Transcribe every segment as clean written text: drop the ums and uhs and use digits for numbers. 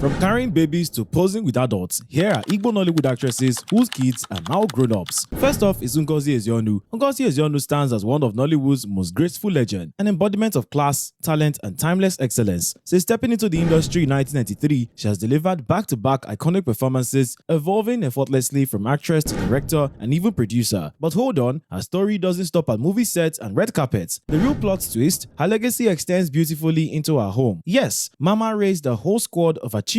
From carrying babies to posing with adults, here are Igbo Nollywood actresses whose kids are now grown-ups. First off is Ngozi Ezeonu. Ngozi Ezeonu stands as one of Nollywood's most graceful legends, an embodiment of class, talent, and timeless excellence. Since stepping into the industry in 1993, she has delivered back-to-back iconic performances, evolving effortlessly from actress to director and even producer. But hold on, her story doesn't stop at movie sets and red carpets. The real plot twist, her legacy extends beautifully into her home. Yes, Mama raised a whole squad of achievers.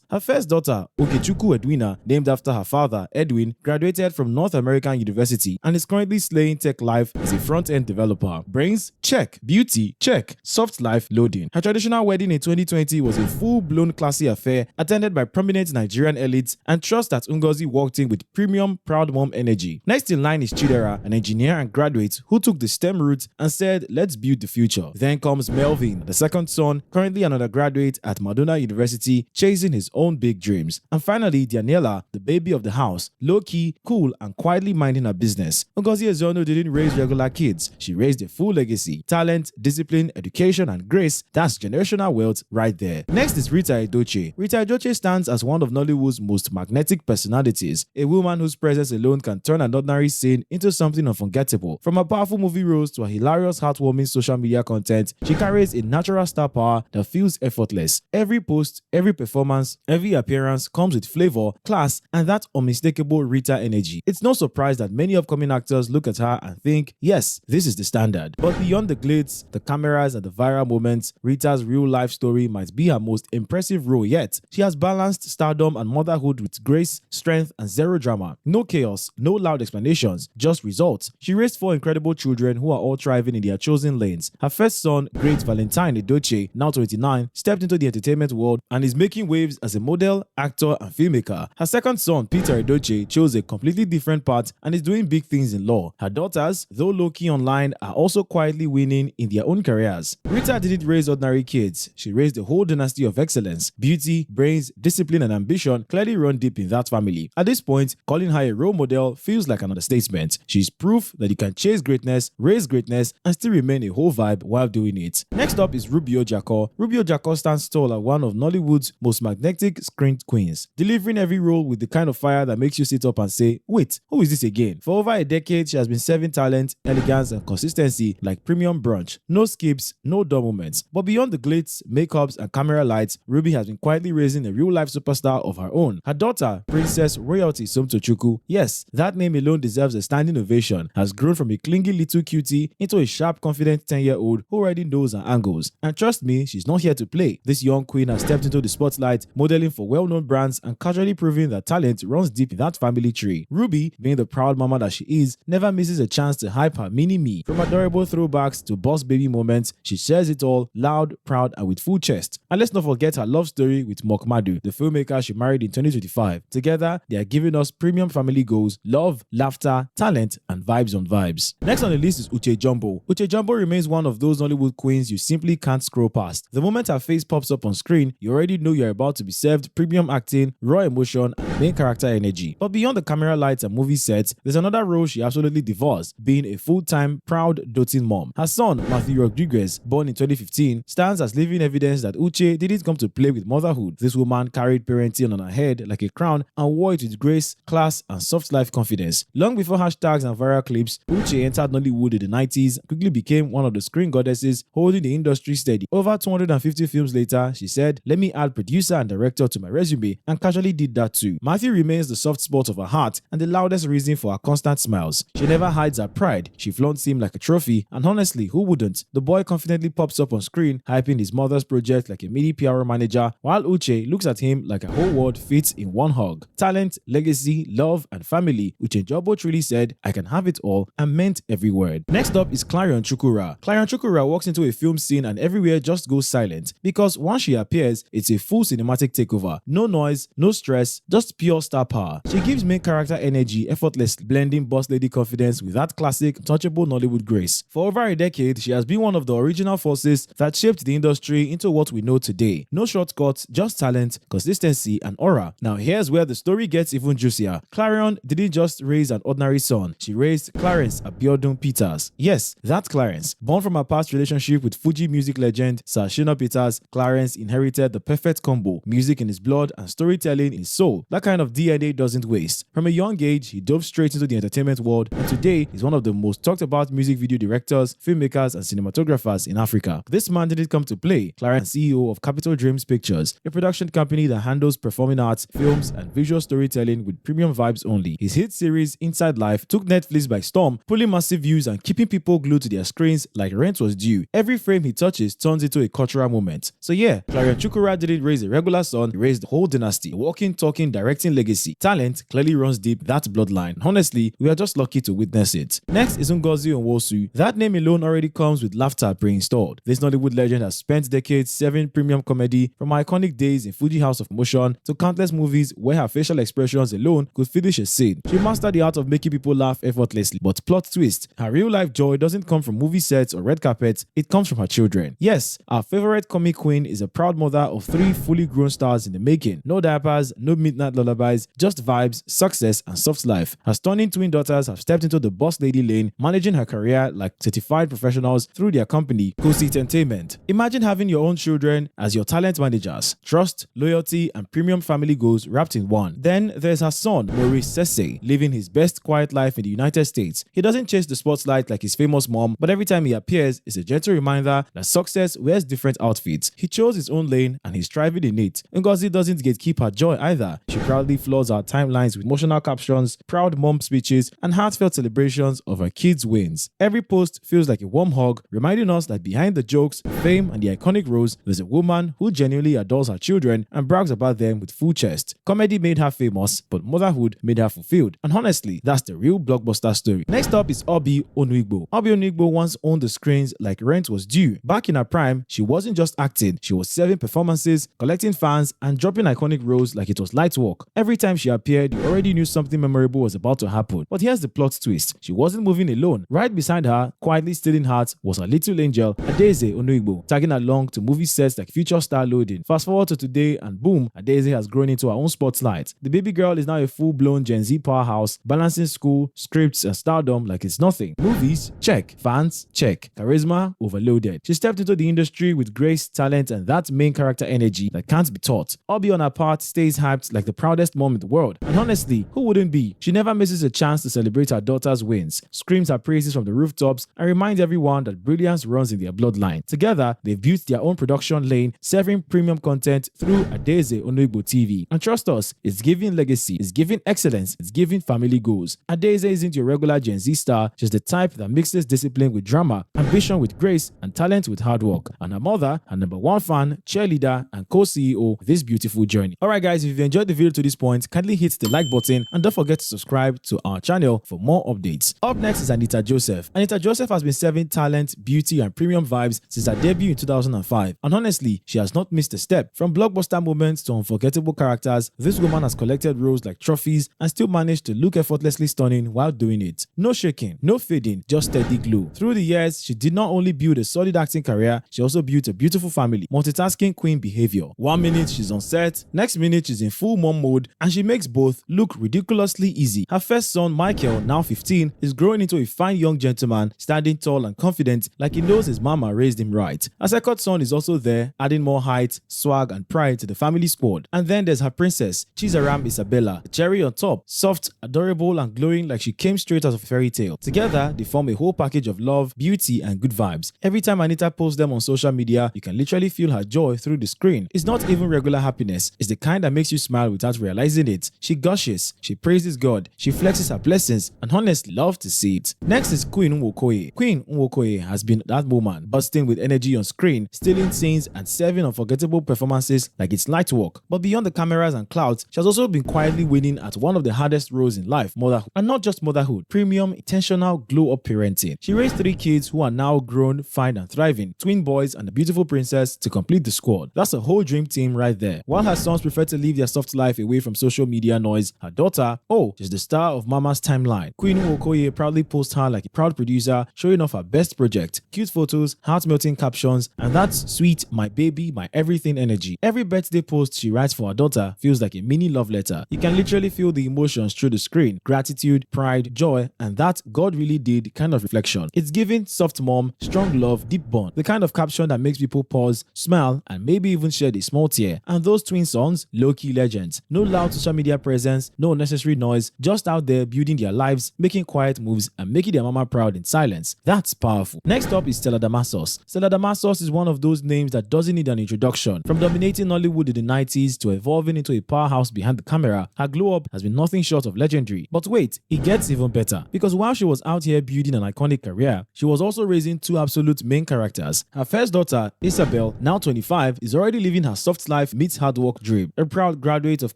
Her first daughter, Okechukwu Edwina, named after her father, Edwin, graduated from North American University and is currently slaying tech life as a front-end developer. Brains? Check. Beauty? Check. Soft life? Loading. Her traditional wedding in 2020 was a full-blown classy affair attended by prominent Nigerian elites, and trust that Ngozi walked in with premium proud mom energy. Next in line is Chidia, an engineer and graduate who took the STEM route and said, let's build the future. Then comes Melvin, the second son, currently an undergraduate at Madonna University, chasing his own big dreams. And finally, Daniela, the baby of the house, low-key, cool, and quietly minding her business. Ngozi Ezeonu didn't raise regular kids. She raised a full legacy. Talent, discipline, education, and grace. That's generational wealth right there. Next is Rita Edochie. Rita Edochie stands as one of Nollywood's most magnetic personalities, a woman whose presence alone can turn an ordinary scene into something unforgettable. From her powerful movie roles to her hilarious, heartwarming social media content, she carries a natural star power that feels effortless. Every post, every performance, every appearance comes with flavor, class, and that unmistakable Rita energy. It's no surprise that many upcoming actors look at her and think, yes, this is the standard. But beyond the glitz, the cameras, and the viral moments, Rita's real-life story might be her most impressive role yet. She has balanced stardom and motherhood with grace, strength, and zero drama. No chaos, no loud explanations, just results. She raised 4 incredible children who are all thriving in their chosen lanes. Her first son, Great Valentine Edochie, now 29, stepped into the entertainment world and is making waves as a model, actor, and filmmaker. Her second son, Peter Edochie, chose a completely different path and is doing big things in law. Her daughters, though low-key online, are also quietly winning in their own careers. Rita didn't raise ordinary kids. She raised a whole dynasty of excellence. Beauty, brains, discipline, and ambition clearly run deep in that family. At this point, calling her a role model feels like an understatement. She's proof that you can chase greatness, raise greatness, and still remain a whole vibe while doing it. Next up is Ruby Ojako. Ruby Ojako stands tall as one of Nollywood's most magnetic screen queens, delivering every role with the kind of fire that makes you sit up and say, wait, who is this again? For over a decade, she has been serving talent, elegance, and consistency like premium brunch. No skips, no dull moments. But beyond the glitz, makeups, and camera lights, Ruby has been quietly raising a real-life superstar of her own. Her daughter, Princess Royalty Somtochukwu, yes, that name alone deserves a standing ovation, has grown from a clingy little cutie into a sharp, confident 10-year-old who already knows her angles. And trust me, she's not here to play. This young queen has stepped into the spotlight, modeling for well-known brands and casually proving that talent runs deep in that family tree. Ruby, being the proud mama that she is, never misses a chance to hype her mini-me. From adorable throwbacks to boss baby moments, she shares it all, loud, proud, and with full chest. And let's not forget her love story with Mokmadu, the filmmaker she married in 2025. Together, they are giving us premium family goals, love, laughter, talent, and vibes on vibes. Next on the list is Uche Jombo. Uche Jombo remains one of those Nollywood queens you simply can't scroll past. The moment her face pops up on screen, you already know you're about to be served premium acting, raw emotion, and main character energy. But beyond the camera lights and movie sets, there's another role she absolutely devours, being a full-time, proud, doting mom. Her son, Matthew Rodriguez, born in 2015, stands as living evidence that Uche didn't come to play with motherhood. This woman carried parenting on her head like a crown and wore it with grace, class, and soft life confidence. Long before hashtags and viral clips, Uche entered Nollywood in the 90s, quickly became one of the screen goddesses, holding the industry steady. Over 250 films later, she said, let me add producer and director to my resume, and casually did that too. Matthew remains the soft spot of her heart and the loudest reason for her constant smiles. She never hides her pride. She flaunts him like a trophy, and honestly, who wouldn't? The boy confidently pops up on screen, hyping his mother's project like a mini PR manager, while Uche looks at him like a whole world fits in one hug. Talent, legacy, love, and family. Uche Jombo truly said, I can have it all, and meant every word. Next up is Clarion Chukwura. Clarion Chukwura walks into a film scene and everywhere just goes silent, because once she appears, it's a full cinematic takeover. No noise, no stress, just pure star power. She gives main character energy effortlessly, blending boss lady confidence with that classic, touchable Nollywood grace. For over a decade, she has been one of the original forces that shaped the industry into what we know today. No shortcuts, just talent, consistency, and aura. Now here's where the story gets even juicier. Clarion didn't just raise an ordinary son, she raised Clarence Abiodun Peters. Yes, that Clarence. Born from a past relationship with Fuji music legend Sir Shina Peters, Clarence inherited the perfect combo: music in his blood and storytelling in his soul. That kind of DNA doesn't waste. From a young age, he dove straight into the entertainment world, and today he's one of the most talked about music video directors, filmmakers, and cinematographers in Africa. This man didn't come to play. Clarence, CEO of Capital Dreams Pictures, a production company that handles performing arts, films, and visual storytelling with premium vibes only. His hit series Inside Life took Netflix by storm, pulling massive views and keeping people glued to their screens like rent was due. Every frame he touches turns into a cultural moment. So yeah, Clarion Chukwura didn't raise a regular son, he raised the whole dynasty. A walking, talking, directing legacy. Talent clearly runs deep that bloodline. Honestly, we are just lucky to witness it. Next is Ngozi Onwosu. That name alone already comes with laughter pre-installed. This Nollywood legend has spent decades serving premium comedy, from her iconic days in Fuji House of Motion to countless movies where her facial expressions alone could finish a scene. She mastered the art of making people laugh effortlessly. But plot twist, her real-life joy doesn't come from movie sets or red carpets, it comes from her children. Yes, our favorite comic queen is a proud mother of 3 fully grown stars in the making. No diapers, no midnight lullabies, just vibes, success, and soft life. Her stunning twin daughters have stepped into the boss lady lane, managing her career like certified professionals through their company, Kosi Entertainment. Imagine having your own children as your talent managers. Trust, loyalty, and premium family goals wrapped in one. Then there's her son, Maurice Sese, living his best quiet life in the United States. He doesn't chase the spotlight like his famous mom, but every time he appears, it's a gentle reminder that success wears different outfits. He chose his own lane and he's thriving in it. Ngozi doesn't gatekeep her joy either. She proudly floors our timelines with emotional captions, proud mom speeches, and heartfelt celebrations of her kids' wins. Every post feels like a warm hug, reminding us that behind the jokes, fame, and the iconic roles, there's a woman who genuinely adores her children and brags about them with full chest. Comedy made her famous, but motherhood made her fulfilled. And honestly, that's the real blockbuster story. Next up is Obi Onwigbo. Obi Onwigbo once owned the screens like rent was due. Back in her prime, she wasn't just acting, she was serving performances, collecting fans, and dropping iconic roles like it was light work. Every time she appeared, you already knew something memorable was about to happen. But here's the plot twist. She wasn't moving alone. Right beside her, quietly stealing hearts, was her little angel, Adaeze Onwigbo, tagging along to movie sets like Future Star Loading. Fast forward to today, and boom, Adaeze has grown into her own spotlight. The baby girl is now a full-blown Gen Z powerhouse, balancing school, scripts, and stardom like it's nothing. Movies? Check. Fans? Check. Charisma? Overloaded. She stepped into the industry with grace, talent, and that main character energy that can't be taught. Obi on her part stays hyped like the proudest mom in the world. And honestly, who wouldn't be? She never misses a chance to celebrate her daughter's wins, screams her praises from the rooftops, and reminds everyone that brilliance runs in their bloodline. Together, they've built their own production lane, serving premium content through Adaeze Onwigbo TV. And trust us, it's giving legacy, it's giving excellence, it's giving family goals. Adaeze isn't your regular Gen Z star, she's the type that mixes discipline with drama, ambition with grace, and talent with hard work. And her mother, her #1 fan, cheerleader, and co-CEO of this beautiful journey. Alright guys, if you've enjoyed the video to this point, kindly hit the like button and don't forget to subscribe to our channel for more updates. Up next is Anita Joseph. Anita Joseph has been serving talent, beauty, and premium vibes since her debut in 2005. And honestly, she has not missed a step. From blockbuster moments to unforgettable characters, this woman has collected roles like trophies and still managed to look effortlessly stunning while doing it. No shaking, no fading, just steady glow. Through the years, she did not only build a solid acting career, she also built a beautiful family. Multitasking queen behavior. 1 minute she's on set, next minute she's in full mom mode, and she makes both look ridiculously easy. Her first son, Michael, now 15, is growing into a fine young gentleman, standing tall and confident like he knows his mama raised him right. Her second son is also there, adding more height, swag, and pride to the family squad. And then there's her princess, Chizaram Isabella, the cherry on top, soft, adorable, and glowing like she came straight out of a fairy tale. Together, they form a whole package of love, beauty, and good vibes. Every time Anita posts them on social media, you can literally feel her joy through the screen. It's not even regular happiness, it's the kind that makes you smile without realizing it. She gushes, she praises God, she flexes her blessings, and honestly love to see it. Next is Queen Nwokoye. Queen Nwokoye has been that woman, bursting with energy on screen, stealing scenes, and serving unforgettable performances like it's light work. But beyond the cameras and clout, she has also been quietly winning at one of the hardest roles in life, motherhood. And not just motherhood, premium, intentional, glow-up parenting. She raised 3 kids who are now grown, fine and thriving, twin boys and a beautiful princess to complete the squad. That's a whole dream team right there. While her sons prefer to live their soft life away from social media noise, her daughter, she's the star of Mama's timeline. Queen Nwokoye proudly posts her like a proud producer, showing off her best project. Cute photos, heart-melting captions, and that's sweet, my baby, my everything energy. Every birthday post she writes for her daughter feels like a mini love letter. You can literally feel the emotions through the screen: gratitude, pride, joy, and that God really did kind of reflection. It's giving soft mom, strong love, deep bond. The kind of caption that makes people pause, smile, and maybe even shed a small tear. And those twin sons, low-key legends. No loud social media presence, no unnecessary noise, just out there building their lives, making quiet moves, and making their mama proud in silence. That's powerful. Next up is Stella Damasus. Stella Damasus is one of those names that doesn't need an introduction. From dominating Nollywood in the 90s to evolving into a powerhouse behind the camera, her glow-up has been nothing short of legendary. But wait, it gets even better. Because while she was out here building an iconic career, she was also raising 2 absolute main characters. Her first daughter, Isabel, now 25, is already living her soft life meets hard work dream. A proud graduate of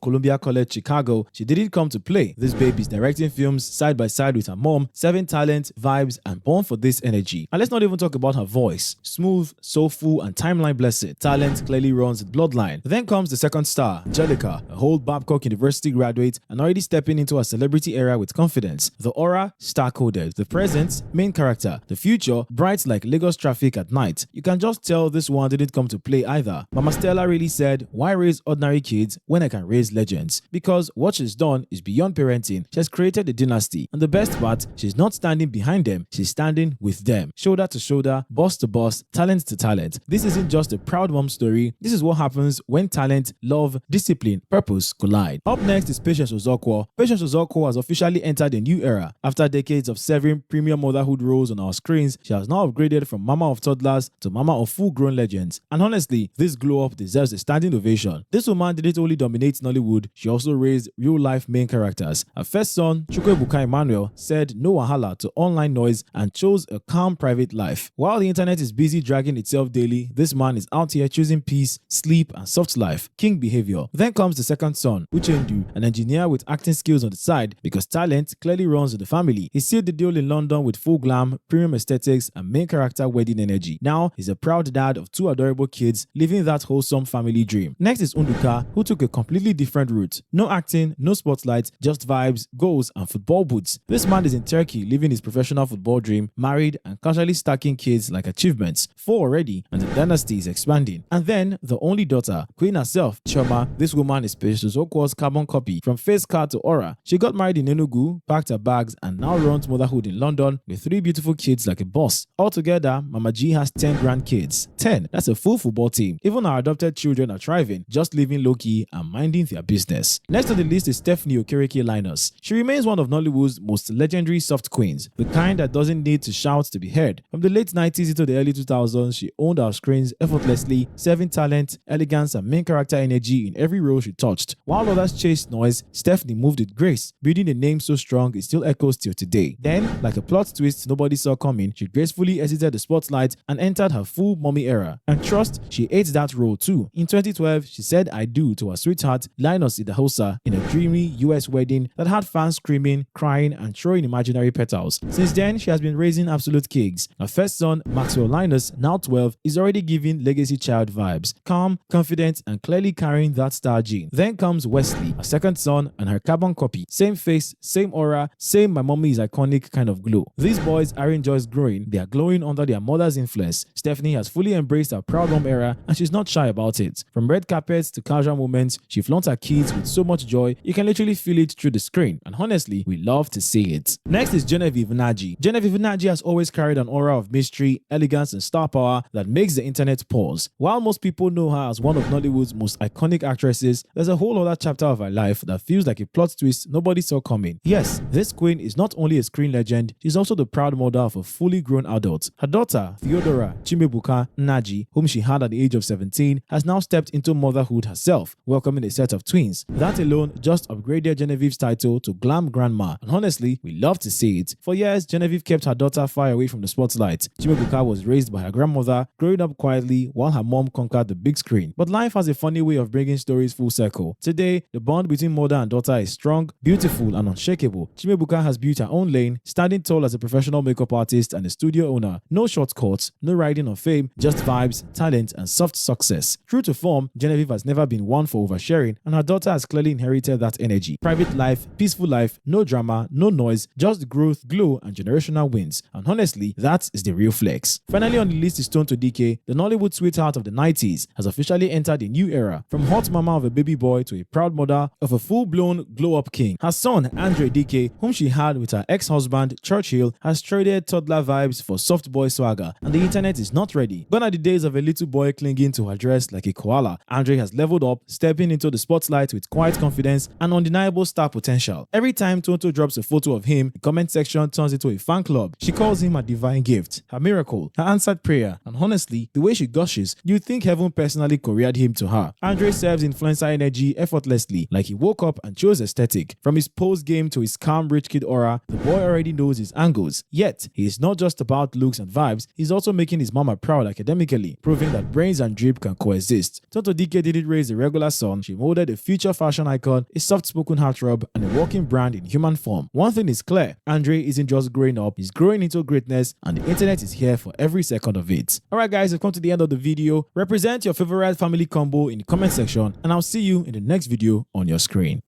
Columbia College, Chicago, she didn't come to play. This baby is directing films side by side with her mom, serving talent, vibes, and born for this energy. And let's not even talk about her voice. Smooth, soulful, and timeline blessed. Talent clearly runs the bloodline. Then comes the second star, Angelica, a whole Babcock University graduate and already stepping into a celebrity era with confidence. The aura, star-coded. The present, main character. The future, bright like Lagos traffic at night. You can just tell this one didn't come to play either. Mama Stella really said, why raise ordinary kids when I can raise legends? Because what she's done is beyond parenting. She has created a dynasty. And the best part, she's not standing behind them, she's standing with them. Shoulder to shoulder, boss to boss, talent to talent. This isn't just a proud mom story. This is what happens when talent, love, discipline, purpose collide. Up next is Patience Ozokwor. Patience Ozokwor has officially entered a new era. After decades of serving premium motherhood roles on our screens, she has now upgraded from mama of toddlers to mama of full-grown legends. And honestly, this glow-up deserves a standing ovation. This woman didn't only dominate Nollywood, she also raised real-life main characters. Her first son, Chukwuebuka Emmanuel, said no wahala to online noise and chose a calm private life. While the internet is busy dragging itself daily, this man is out here choosing peace, sleep, and soft life. King behavior. Then comes the second son, Uche Jombo, an engineer with acting skills on the side because talent clearly runs in the family. He sealed the deal in London with full glam, premium aesthetics, and main character wedding energy. Now, he's a proud dad of 2 adorable kids, living that wholesome family dream. Next is Unduka, who took a completely different route. No acting, no spotlight, just vibes, goals, and football boots. This man is in Turkey living his professional football dream, married and casually stacking kids like achievements. 4 already, and the dynasty is expanding. And then, the only daughter, Queen herself, Chioma. This woman is Patience Ozokwor's carbon copy. From face card to aura, she got married in Enugu, packed her bags, and now runs motherhood in London with 3 beautiful kids like a boss. Altogether, Mama G has 10 grandkids. 10, that's a full football team. Even our adopted children are thriving, just living low-key and minding their business. Next on the list is Stephanie Okereke Linus. She remains one of Nollywood's most legendary soft queens, the kind that doesn't need to shout to be heard. From the late 90s into the early 2000s, she owned our screens effortlessly, serving talent, elegance, and main character energy in every role she touched. While others chased noise, Stephanie moved with grace, building a name so strong it still echoes till today. Then, like a plot twist nobody saw coming, she gracefully exited the spotlight and entered her full mommy era. And trust, she ate that role too. In 2012, she said I do to her sweetheart, Linus Idahosa, in a dreamy US wedding that had fans screaming, crying, and throwing imaginary petals. Since then, she has been raising absolute kings. Her first son, Maxwell Linus, now 12, is already giving legacy child vibes. Calm, confident, and clearly carrying that star gene. Then comes Wesley, her second son, and her carbon copy. Same face, same aura, same my mommy is iconic kind of glow. These boys aren't just growing, they are glowing under their mother's influence. Stephanie has fully embraced her proud mom era, and she's not shy about it. From red carpets to casual moments, she flaunts her kids with so much joy, you can literally feel it through the screen. And honestly, we love to see it. Next is Genevieve Nnaji. Genevieve Nnaji has always carried an aura of mystery, elegance, and star power that makes the internet pause. While most people know her as one of Nollywood's most iconic actresses, there's a whole other chapter of her life that feels like a plot twist nobody saw coming. Yes, this queen is not only a screen legend, she's also the proud mother of a fully grown adult. Her daughter, Theodora Chimebuka Nnaji, whom she had at the age of 17, has now stepped into motherhood herself, welcoming a set of twins. That alone just upgraded Genevieve's title to Glam Grandma, and honestly, we love to see it. For years, Genevieve kept her daughter far away from the spotlight. Chimebuka was raised by her grandmother, growing up quietly while her mom conquered the big screen. But life has a funny way of bringing stories full circle. circle. Today, the bond between mother and daughter is strong, beautiful, and unshakable. Chimebuka has built her own lane, standing tall as a professional makeup artist and a studio owner. No shortcuts, no riding on fame, just vibes, talent, and soft success. True to form, Genevieve has never been one for oversharing, and her daughter has clearly inherited that energy. Private life, peaceful life, no drama, no noise, just growth, glow, and generational wins. And honestly, that is the real flex. Finally on the list is Tonto Dikeh, the Nollywood sweetheart of the 90s, has officially entered a new era. From hot mama of a baby boy to a proud mother of a full-blown glow-up king. Her son, Andre Dikeh, whom she had with her ex-husband, Churchill, has traded toddler vibes for soft boy swagger, and the internet is not ready. Gone are the days of a little boy clinging to her dress like a koala. Andre has leveled up, stepping into the spotlight with quiet confidence and undeniable star potential. Every time Tonto drops a photo of him, the comment section turns into a fan club. She calls him a divine gift, her miracle, her answered prayer, and honestly, the way she gushes, you'd think heaven personally couriered him to her. Andre serves influencer energy effortlessly, like he woke up and chose aesthetic. From his post game to his calm rich kid aura, the boy already knows his angles. Yet, he is not just about looks and vibes, he's also making his mama proud academically, proving that brains and drip can coexist. Tonto Dikeh didn't raise a regular son, she molded a future fashion icon, a soft-spoken heartthrob, and a walking brand in human form. One thing is clear, Andre isn't just growing up, he's growing into greatness, and the internet is here for every second of it. Alright guys, we've come to the end of the video. Represent your favorite family combo in the comment section, and I'll see you in the next video on your screen.